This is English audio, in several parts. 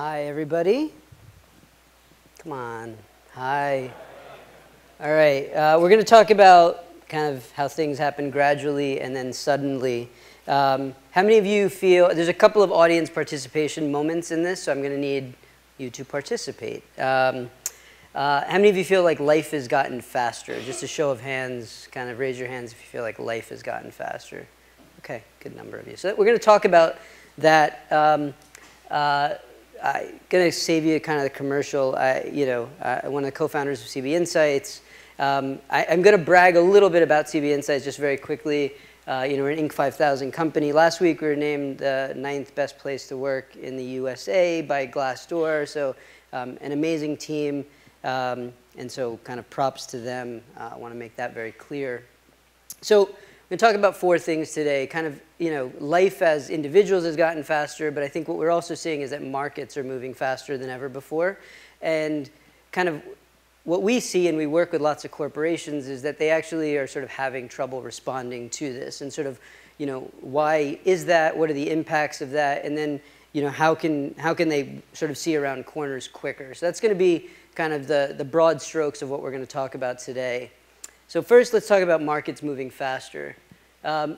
Hi, everybody. Come on. Hi. All right. We're going to talk about kind of how things happen gradually and then suddenly. How many of you feel, there's a couple of audience participation moments in this, so I'm going to need you to participate. How many of you feel like life has gotten faster? Just a show of hands, kind of raise your hands if you feel like life has gotten faster. Okay, good number of you. So we're going to talk about that. I'm going to save you kind of the commercial. One of the co-founders of CB Insights. I'm going to brag a little bit about CB Insights just very quickly. We're an Inc. 5000 company. Last week we were named the 9th best place to work in the USA by Glassdoor. So an amazing team. And so kind of props to them. I want to make that very clear. So we're going to talk about four things today. Kind of, life as individuals has gotten faster, but I think what we're also seeing is that markets are moving faster than ever before. And kind of what we see, and we work with lots of corporations, is that they actually are sort of having trouble responding to this. And sort of, why is that? What are the impacts of that? And then, how can they sort of see around corners quicker? So that's going to be kind of the broad strokes of what we're going to talk about today. So first, let's talk about markets moving faster.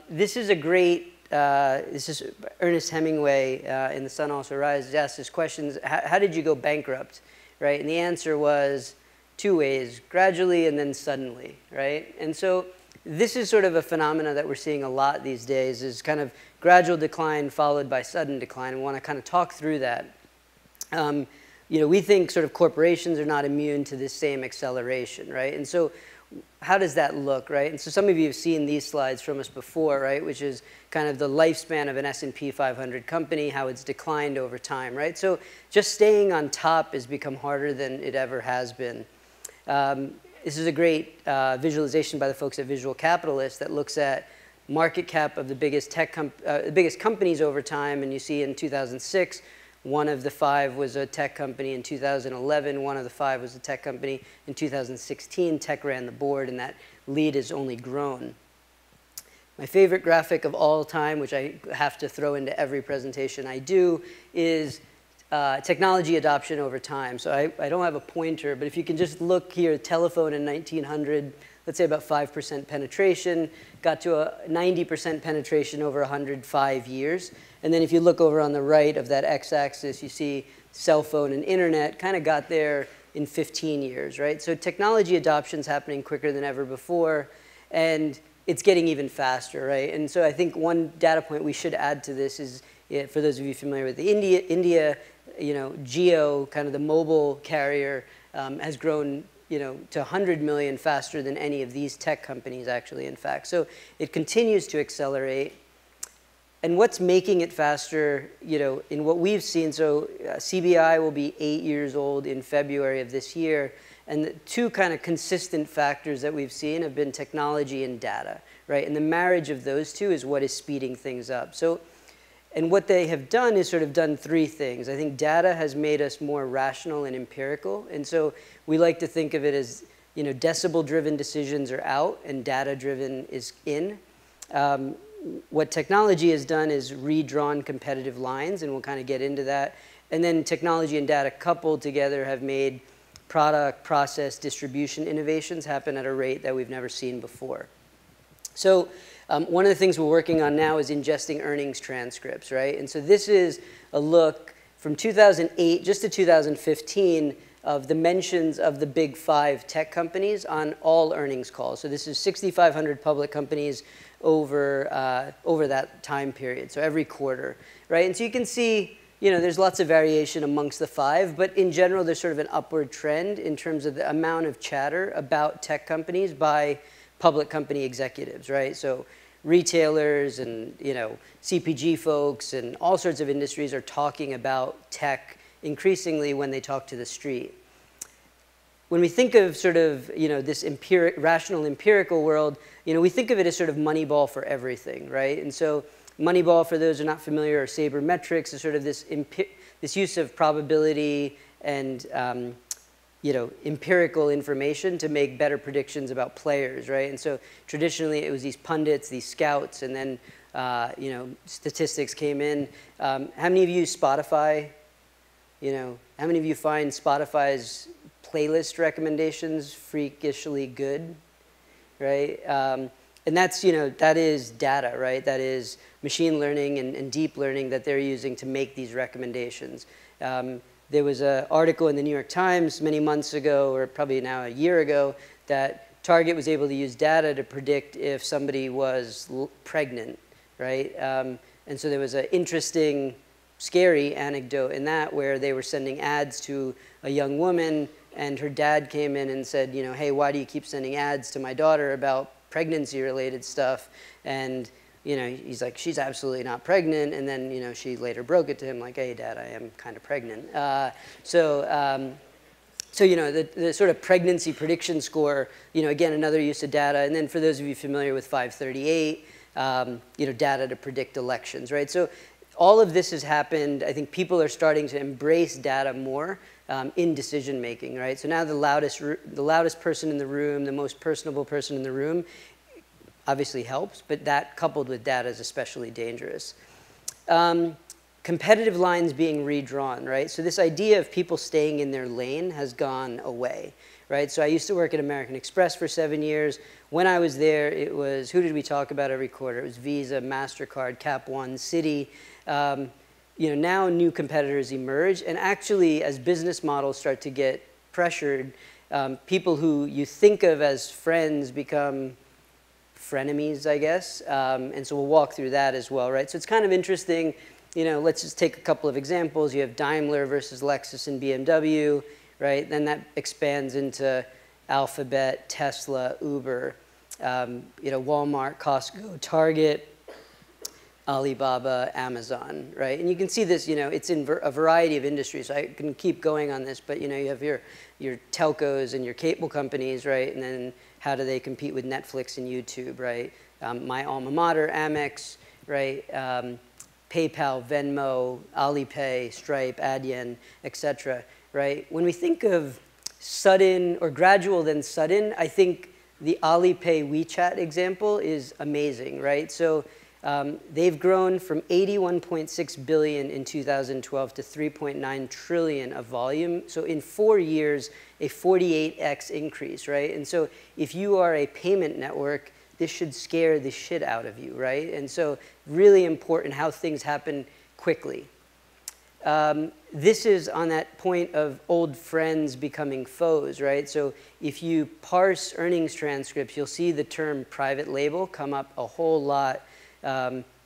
This is a great, this is Ernest Hemingway in The Sun Also Rises asked this question, how did you go bankrupt, right? And the answer was two ways, gradually and then suddenly, right? And so this is sort of a phenomena that we're seeing a lot these days, is kind of gradual decline followed by sudden decline. We want to kind of talk through that. We think sort of corporations are not immune to this same acceleration, right? And so how does that look, right? And so some of you have seen these slides from us before, right? Which is kind of the lifespan of an S&P 500 company, how it's declined over time, right? So just staying on top has become harder than it ever has been. This is a great visualization by the folks at Visual Capitalist that looks at market cap of the biggest biggest companies over time. And you see in 2006, one of the 5 was a tech company. In 2011, one of the 5 was a tech company. In 2016, tech ran the board, and that lead has only grown. My favorite graphic of all time, which I have to throw into every presentation I do, is technology adoption over time. So I don't have a pointer, but if you can just look here, telephone in 1900, let's say about 5% penetration, got to a 90% penetration over 105 years. And then if you look over on the right of that x-axis, you see cell phone and internet kind of got there in 15 years, right? So technology adoption is happening quicker than ever before, and it's getting even faster, right? And so I think one data point we should add to this is, for those of you familiar with the India, Geo, kind of the mobile carrier, has grown to 100 million faster than any of these tech companies actually, in fact. So it continues to accelerate. And what's making it faster, in what we've seen, so CBI will be 8 years old in February of this year. And the two kind of consistent factors that we've seen have been technology and data, right? And the marriage of those two is what is speeding things up. So, and what they have done is sort of done three things. I think data has made us more rational and empirical. And so we like to think of it as, decibel-driven decisions are out and data-driven is in. What technology has done is redrawn competitive lines, and we'll kind of get into that. And then technology and data coupled together have made product, process, distribution innovations happen at a rate that we've never seen before. So one of the things we're working on now is ingesting earnings transcripts, right? And so this is a look from 2008 just to 2015 of the mentions of the big 5 tech companies on all earnings calls. So this is 6,500 public companies over that time period, so every quarter, right? And so you can see, there's lots of variation amongst the 5, but in general, there's sort of an upward trend in terms of the amount of chatter about tech companies by public company executives, right? So retailers and, CPG folks and all sorts of industries are talking about tech increasingly when they talk to the street. When we think of sort of, this rational empirical world, we think of it as sort of Moneyball for everything, right? And so Moneyball, for those who are not familiar, or sabermetrics is sort of this use of probability and, empirical information to make better predictions about players, right? And so traditionally it was these pundits, these scouts, and then, statistics came in. How many of you use Spotify? how many of you find Spotify's playlist recommendations freakishly good, right? And that's, that is data, right? That is machine learning and deep learning that they're using to make these recommendations. There was an article in the New York Times many months ago, or probably now a year ago, that Target was able to use data to predict if somebody was pregnant, right? And so there was an interesting, scary anecdote in that where they were sending ads to a young woman, and her dad came in and said, hey, why do you keep sending ads to my daughter about pregnancy-related stuff? And he's like, she's absolutely not pregnant. And then she later broke it to him, like, hey, Dad, I am kind of pregnant. So the sort of pregnancy prediction score, again, another use of data. And then for those of you familiar with 538, data to predict elections, right? So all of this has happened. I think people are starting to embrace data more in decision making, right? So now the loudest person in the room, the most personable person in the room, obviously helps, but that coupled with data is especially dangerous. Competitive lines being redrawn, right? So this idea of people staying in their lane has gone away, right? So I used to work at American Express for 7 years. When I was there, it was, who did we talk about every quarter? It was Visa, MasterCard, Cap One, Citi. Now new competitors emerge, and actually as business models start to get pressured, people who you think of as friends become frenemies, I guess. And so we'll walk through that as well, right? So it's kind of interesting. Let's just take a couple of examples. You have Daimler versus Lexus and BMW, right? Then that expands into Alphabet, Tesla, Uber, Walmart, Costco, Target, Alibaba, Amazon, right? And you can see this, it's in a variety of industries. So I can keep going on this, but you have your telcos and your cable companies, right? And then how do they compete with Netflix and YouTube, right? My alma mater, Amex, right? PayPal, Venmo, Alipay, Stripe, Adyen, et cetera, right? When we think of sudden or gradual then sudden, I think the Alipay WeChat example is amazing, right? So they've grown from 81.6 billion in 2012 to 3.9 trillion of volume. So in 4 years, a 48x increase, right? And so if you are a payment network, this should scare the shit out of you, right? And so really important how things happen quickly. This is on that point of old friends becoming foes, right? So if you parse earnings transcripts, you'll see the term private label come up a whole lot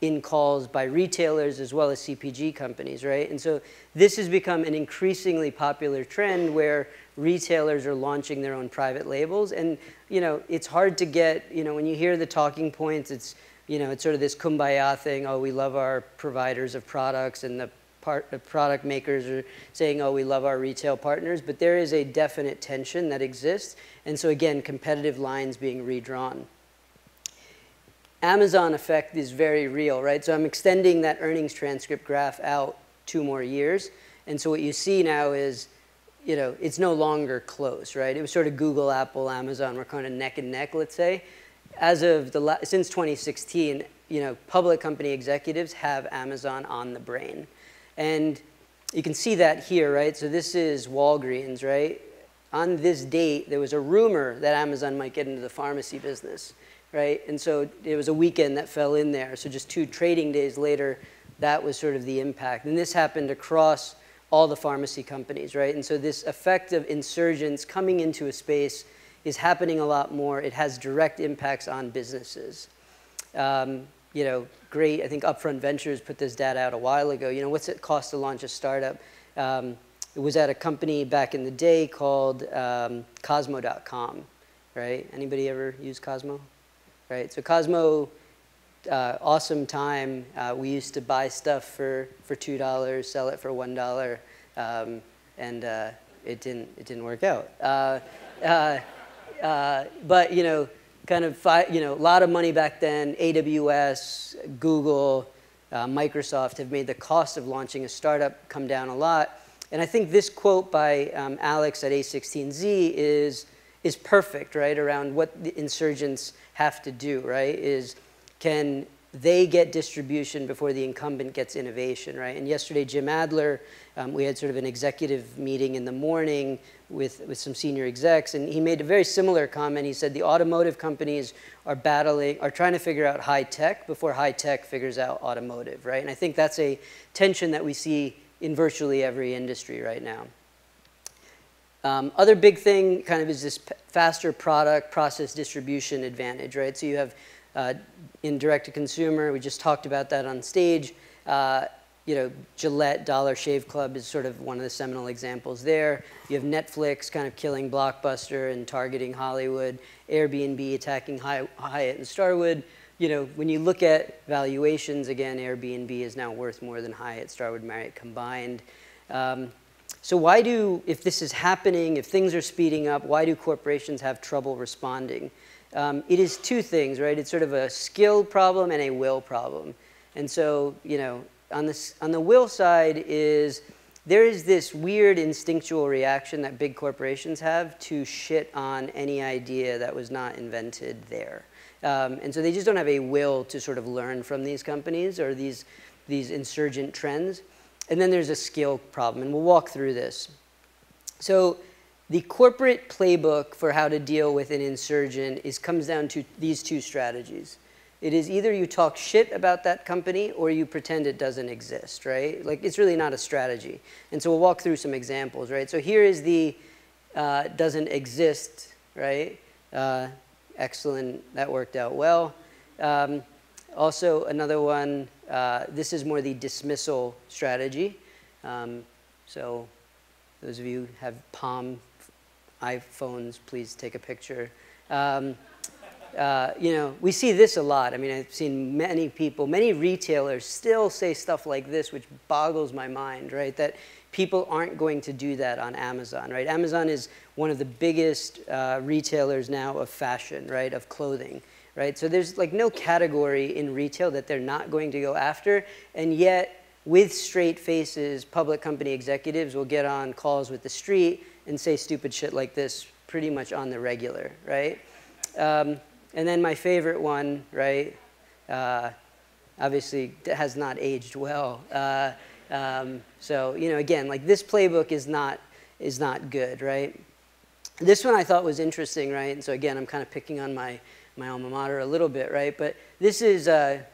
in calls by retailers as well as CPG companies, right? And so this has become an increasingly popular trend where retailers are launching their own private labels. And, it's hard to get, when you hear the talking points, it's sort of this kumbaya thing, oh, we love our providers of products, and the product makers are saying, oh, we love our retail partners. But there is a definite tension that exists. And so again, competitive lines being redrawn. Amazon effect is very real, right? So I'm extending that earnings transcript graph out 2 more years. And so what you see now is, it's no longer close, right? It was sort of Google, Apple, Amazon were kind of neck and neck, let's say. As of since 2016, public company executives have Amazon on the brain. And you can see that here, right? So this is Walgreens, right? On this date, there was a rumor that Amazon might get into the pharmacy business, right? And so it was a weekend that fell in there. So just 2 trading days later, that was sort of the impact. And this happened across all the pharmacy companies, right? And so this effect of insurgents coming into a space is happening a lot more. It has direct impacts on businesses. Great, I think Upfront Ventures put this data out a while ago. What's it cost to launch a startup? It was at a company back in the day called Cosmo.com, right? Anybody ever use Cosmo? Right, so Cosmo, awesome time. We used to buy stuff for $2, sell it for $1, and it didn't work out. But kind of a lot of money back then. AWS, Google, Microsoft have made the cost of launching a startup come down a lot. And I think this quote by Alex at A16Z is perfect, right, around what the insurgents have to do, right, is can they get distribution before the incumbent gets innovation, right? And yesterday, Jim Adler, we had sort of an executive meeting in the morning with some senior execs, and he made a very similar comment. He said the automotive companies are trying to figure out high tech before high tech figures out automotive, right? And I think that's a tension that we see in virtually every industry right now. Other big thing kind of is this faster product process distribution advantage, right? So you have in direct-to-consumer, we just talked about that on stage. You know, Gillette, Dollar Shave Club is sort of one of the seminal examples there. You have Netflix kind of killing Blockbuster and targeting Hollywood, Airbnb attacking Hyatt and Starwood. You know, when you look at valuations, again, Airbnb is now worth more than Hyatt, Starwood, Marriott combined. So why if this is happening, if things are speeding up, why do corporations have trouble responding? It is two things, right? It's sort of a skill problem and a will problem. And so, you know, on the will side there is this weird instinctual reaction that big corporations have to shit on any idea that was not invented there. And so they just don't have a will to sort of learn from these companies or these insurgent trends. And then there's a skill problem, and we'll walk through this. So the corporate playbook for how to deal with an insurgent comes down to these two strategies. It is either you talk shit about that company or you pretend it doesn't exist, right? Like, it's really not a strategy. And so we'll walk through some examples, right? So here is the doesn't exist, right? Excellent, that worked out well. Also, another one, this is more the dismissal strategy. So those of you who have Palm iPhones, please take a picture. You know, we see this a lot. I mean, I've seen many people, many retailers still say stuff like this, which boggles my mind, right? That people aren't going to do that on Amazon, right? Amazon is one of the biggest retailers now of fashion, right, of clothing, right? So there's like no category in retail that they're not going to go after, and yet with straight faces, public company executives will get on calls with the street and say stupid shit like this pretty much on the regular, right? And then my favorite one, right, obviously has not aged well. So, you know, again, like this playbook is not good, right? This one I thought was interesting, right? And so again, I'm kind of picking on my alma mater a little bit, right? But this is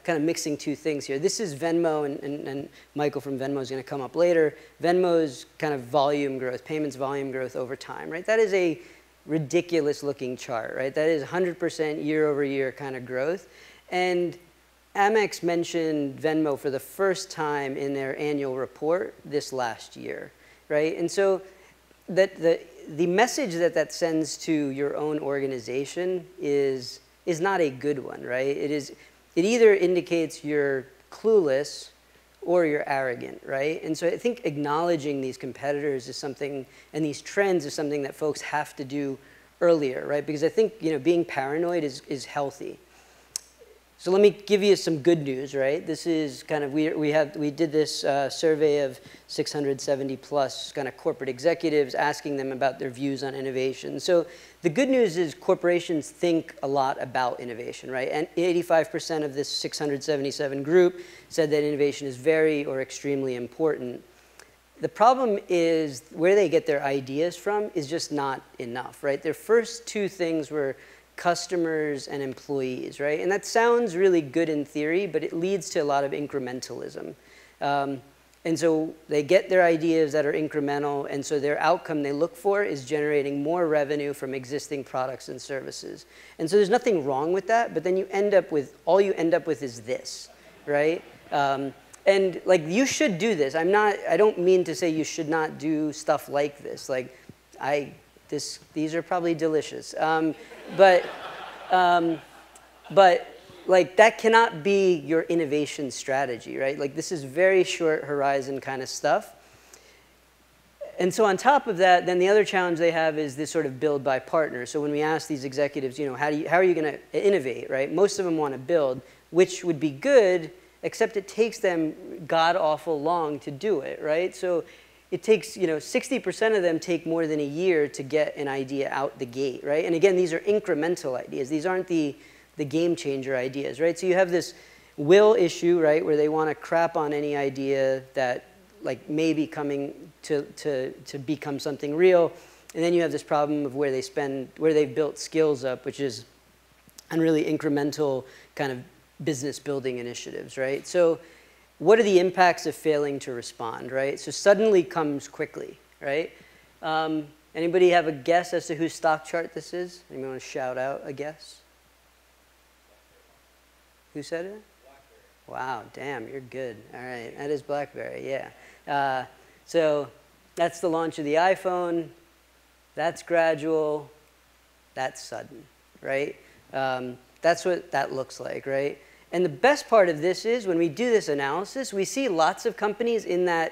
kind of mixing two things here. This is Venmo, and Michael from Venmo is going to come up later. Venmo's kind of volume growth, payments volume growth over time, right? That is a ridiculous looking chart, right? That is 100% year over year kind of growth. And Amex mentioned Venmo for the first time in their annual report this last year, right? And so that the message that sends to your own organization is not a good one, right? It either indicates you're clueless or you're arrogant, right? And so I think acknowledging these competitors is something, and these trends is something that folks have to do earlier, right? Because I think, you know, being paranoid is healthy. So let me give you some good news, right? This is kind of, we did this survey of 670 plus kind of corporate executives, asking them about their views on innovation. So the good news is corporations think a lot about innovation, right? And 85% of this 677 group said that innovation is very or extremely important. The problem is where they get their ideas from is just not enough, right? Their first two things were customers and employees, right? And that sounds really good in theory, but it leads to a lot of incrementalism. And so they get their ideas that are incremental, and so their outcome they look for is generating more revenue from existing products and services. And so there's nothing wrong with that, but then you end up with, all you end up with is this, right? And like, you should do this. I don't mean to say you should not do stuff like this. Like, these are probably delicious. But like, that cannot be your innovation strategy, right? Like, this is very short horizon kind of stuff. And so on top of that, then the other challenge they have is this sort of build by partner. So when we ask these executives, you know, how are you going to innovate, right? Most of them want to build, which would be good, except it takes them god-awful long to do it, right? So it takes, you know, 60% of them take more than a year to get an idea out the gate, right? And again, these are incremental ideas. These aren't the game changer ideas, right? So you have this will issue, right, where they want to crap on any idea that like may be coming to become something real. And then you have this problem of where they've built skills up, which is on really incremental kind of business building initiatives, right? So what are the impacts of failing to respond, right? So suddenly comes quickly, right? Anybody have a guess as to whose stock chart this is? Anybody want to shout out a guess? Who said it? BlackBerry. Wow, damn, you're good. All right, that is BlackBerry, yeah. So that's the launch of the iPhone. That's gradual. That's sudden, right? That's what that looks like, right? And the best part of this is when we do this analysis, we see lots of companies in that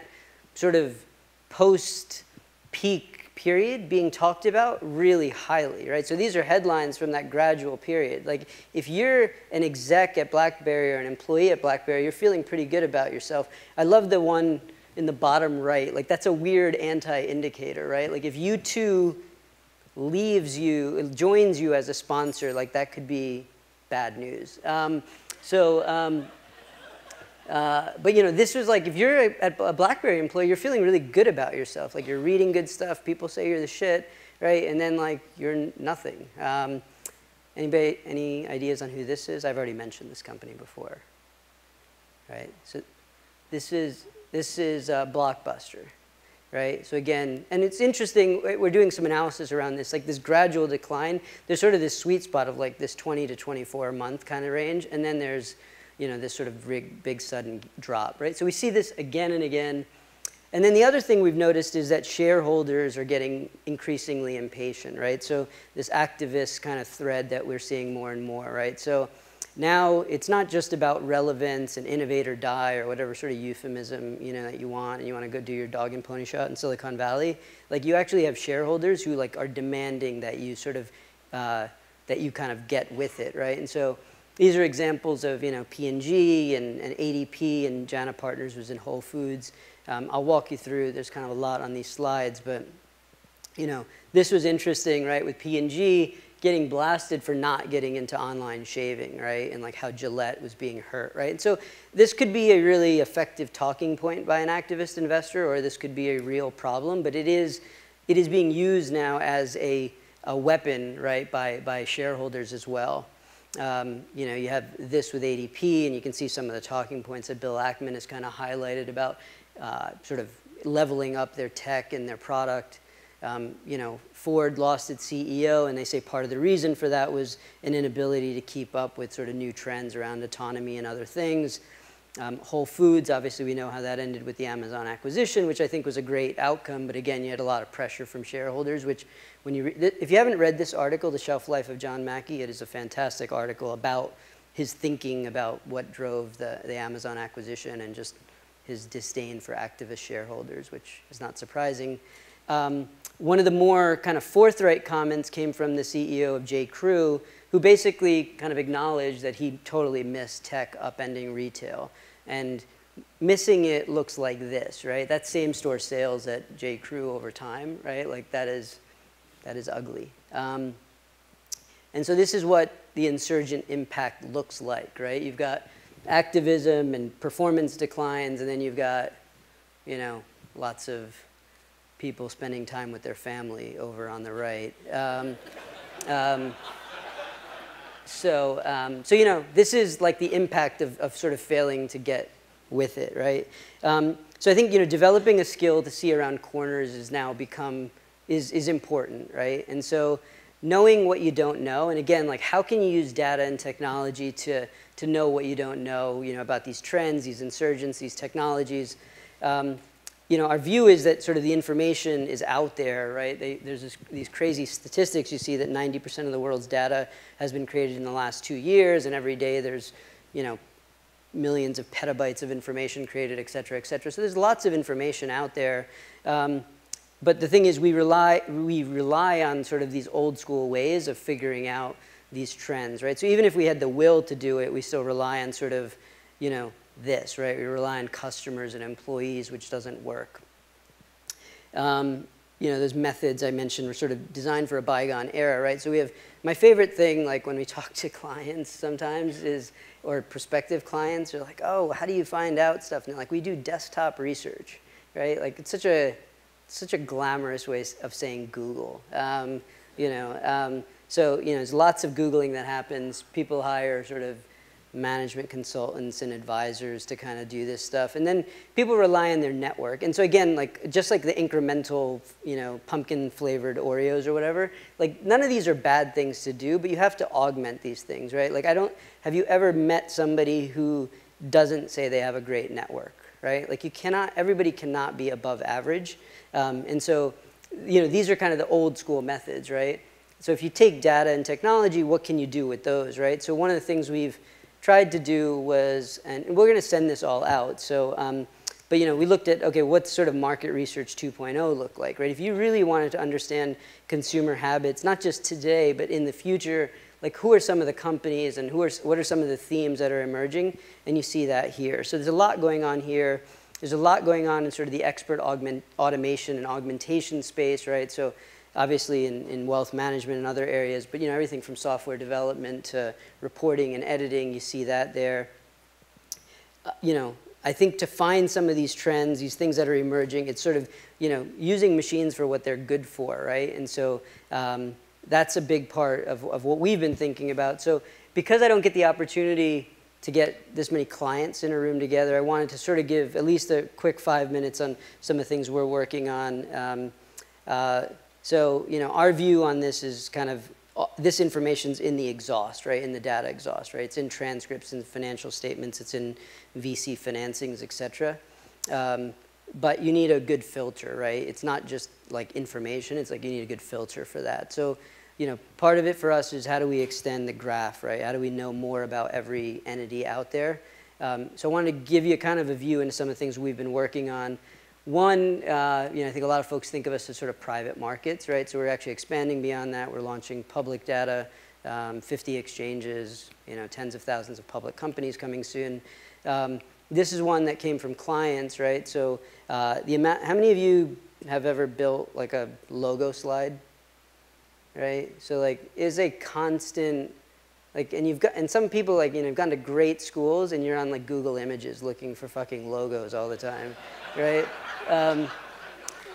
sort of post-peak period being talked about really highly, right? So these are headlines from that gradual period. Like if you're an exec at BlackBerry or an employee at BlackBerry, you're feeling pretty good about yourself. I love the one in the bottom right. Like that's a weird anti-indicator, right? Like if U2 joins you as a sponsor, like that could be bad news. But you know, this was like, if you're a BlackBerry employee, you're feeling really good about yourself. Like you're reading good stuff, people say you're the shit, right? And then like you're nothing. Anybody, any ideas on who this is? I've already mentioned this company before, right? So this is Blockbuster, right? So again, and it's interesting, we're doing some analysis around this, like this gradual decline. There's sort of this sweet spot of like this 20 to 24 month kind of range, and then there's, you know, this sort of big sudden drop, right? So we see this again and again. And then the other thing we've noticed is that shareholders are getting increasingly impatient, right? So this activist kind of thread that we're seeing more and more, right? So now it's not just about relevance and innovate or die or whatever sort of euphemism, you know, that you want, and you want to go do your dog and pony shot in Silicon Valley. Like you actually have shareholders who like are demanding that you sort of, that you kind of get with it, right? And so these are examples of, you know, P&G and ADP, and Jana Partners was in Whole Foods. I'll walk you through, there's kind of a lot on these slides, but, you know, this was interesting, right, with P&G getting blasted for not getting into online shaving, right, and like how Gillette was being hurt, right? And so this could be a really effective talking point by an activist investor, or this could be a real problem, but it is being used now as a weapon, right, by shareholders as well. You know, you have this with ADP, and you can see some of the talking points that Bill Ackman has kind of highlighted about sort of leveling up their tech and their product. You know, Ford lost its CEO, and they say part of the reason for that was an inability to keep up with sort of new trends around autonomy and other things. Whole Foods, obviously we know how that ended with the Amazon acquisition, which I think was a great outcome, but again, you had a lot of pressure from shareholders, which when you if you haven't read this article, The Shelf Life of John Mackey, it is a fantastic article about his thinking about what drove the Amazon acquisition and just his disdain for activist shareholders, which is not surprising. One of the more kind of forthright comments came from the CEO of J.Crew, who basically kind of acknowledged that he totally missed tech upending retail. And missing it looks like this, right? That's same-store sales at J.Crew over time, right? Like that is ugly. And so this is what the insurgent impact looks like, right? You've got activism and performance declines, and then you've got, you know, lots of people spending time with their family over on the right. So you know, this is like the impact of sort of failing to get with it, right? So I think, you know, developing a skill to see around corners is now is important, right? And so knowing what you don't know, and again, like how can you use data and technology to know what you don't know, you know, about these trends, these insurgents, these technologies. You know, our view is that sort of the information is out there, right? There's these crazy statistics. You see that 90% of the world's data has been created in the last 2 years, and every day there's, you know, millions of petabytes of information created, et cetera, et cetera. So there's lots of information out there. But the thing is, we rely on sort of these old school ways of figuring out these trends, right? So even if we had the will to do it, we still rely on sort of, you know, this, right? We rely on customers and employees, which doesn't work. those methods I mentioned were sort of designed for a bygone era, right? So we have, my favorite thing, like when we talk to clients sometimes is, or prospective clients are like, oh, how do you find out stuff? And they're like, we do desktop research, right? Like it's such a glamorous way of saying Google. So there's lots of Googling that happens. People hire sort of management consultants and advisors to kind of do this stuff. And then people rely on their network. And so again, like just like the incremental, pumpkin flavored Oreos or whatever, like none of these are bad things to do, but you have to augment these things, right? Like have you ever met somebody who doesn't say they have a great network, right? Like everybody cannot be above average. And so, these are kind of the old school methods, right? So if you take data and technology, what can you do with those, right? So one of the things we've tried to do was, and we're going to send this all out. So, but we looked at, okay, what's sort of market research 2.0 look like, right? If you really wanted to understand consumer habits, not just today, but in the future, like who are some of the companies and what are some of the themes that are emerging? And you see that here. So there's a lot going on here. There's a lot going on in sort of the expert automation and augmentation space, right? So obviously in wealth management and other areas, but everything from software development to reporting and editing, you see that there. I think to find some of these trends, these things that are emerging, it's sort of, using machines for what they're good for, right? And so that's a big part of what we've been thinking about. So because I don't get the opportunity to get this many clients in a room together, I wanted to sort of give at least a quick 5 minutes on some of the things we're working on. So, our view on this is kind of, this information's in the exhaust, right? In the data exhaust, right? It's in transcripts and financial statements. It's in VC financings, et cetera. But you need a good filter, right? It's not just like information. It's like you need a good filter for that. So, part of it for us is how do we extend the graph, right? How do we know more about every entity out there? So I wanted to give you kind of a view into some of the things we've been working on. One, I think a lot of folks think of us as sort of private markets, right? So we're actually expanding beyond that. We're launching public data, 50 exchanges, tens of thousands of public companies coming soon. This is one that came from clients, right? So how many of you have ever built like a logo slide, right? So like is a constant, like, and some people like, have gone to great schools and you're on like Google Images looking for fucking logos all the time, right?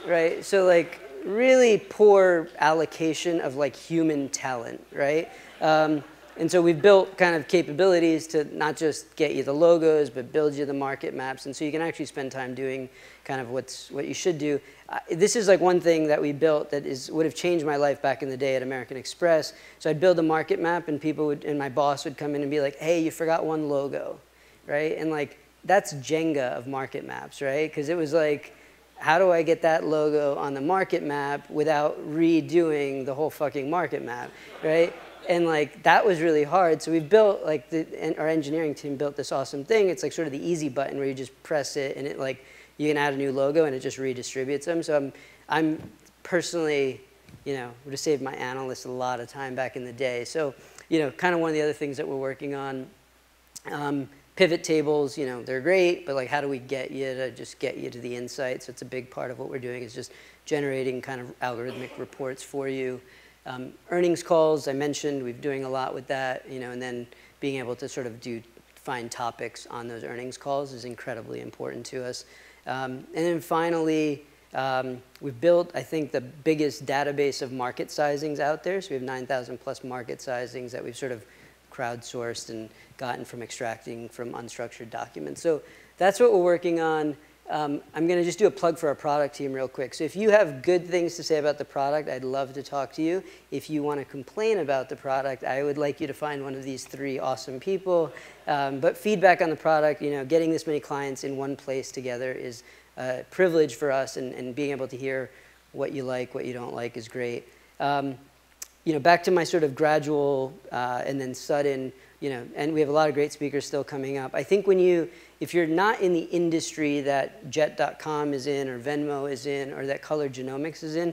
Right, so like really poor allocation of like human talent, right? And so we've built kind of capabilities to not just get you the logos, but build you the market maps. And so you can actually spend time doing kind of what you should do. This is like one thing that we built that would have changed my life back in the day at American Express. So I'd build a market map and and my boss would come in and be like, hey, you forgot one logo, right? And like, that's Jenga of market maps, right? Because it was like, how do I get that logo on the market map without redoing the whole fucking market map, right? And like, that was really hard. So we've built, like, our engineering team built this awesome thing. It's like sort of the easy button where you just press it and it like, you can add a new logo and it just redistributes them. So I'm personally, would have saved my analysts a lot of time back in the day. So, kind of one of the other things that we're working on, pivot tables, they're great, but like how do we get you to the insights? So it's a big part of what we're doing is just generating kind of algorithmic reports for you. Earnings calls, I mentioned, we're doing a lot with that, and then being able to sort of find topics on those earnings calls is incredibly important to us. And then finally, we've built, I think, the biggest database of market sizings out there. So we have 9,000 plus market sizings that we've sort of crowdsourced and gotten from extracting from unstructured documents. So that's what we're working on. I'm going to just do a plug for our product team real quick. So if you have good things to say about the product, I'd love to talk to you. If you want to complain about the product, I would like you to find one of these 3 awesome people. But feedback on the product, getting this many clients in one place together is a privilege for us, and being able to hear what you like, what you don't like is great. Back to my sort of gradual and then sudden, and we have a lot of great speakers still coming up. I think if you're not in the industry that Jet.com is in, or Venmo is in, or that Color Genomics is in,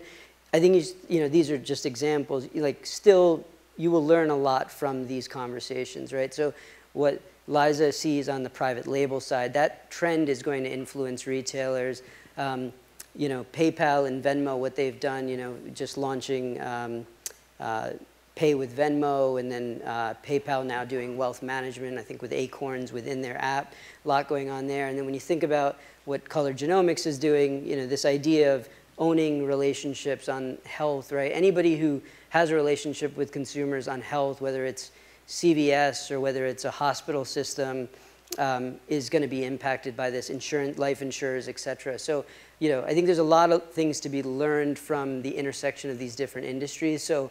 I think these are just examples. Like still, you will learn a lot from these conversations, right? So what Liza sees on the private label side, that trend is going to influence retailers. you know, PayPal and Venmo, what they've done, you know, just launching Pay with Venmo, and then PayPal now doing wealth management, I think with Acorns within their app, a lot going on there. And then when you think about what Color Genomics is doing, you know, this idea of owning relationships on health, right? Anybody who has a relationship with consumers on health, whether it's CVS or whether it's a hospital system, is going to be impacted by this, insurance, life insurers, et cetera. So, you know, I think there's a lot of things to be learned from the intersection of these different industries. So,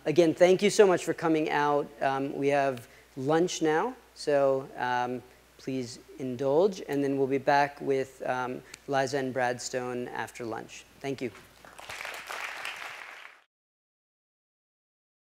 again, thank you so much for coming out. We have lunch now, so please indulge, and then we'll be back with Liza and Brad Stone after lunch. Thank you.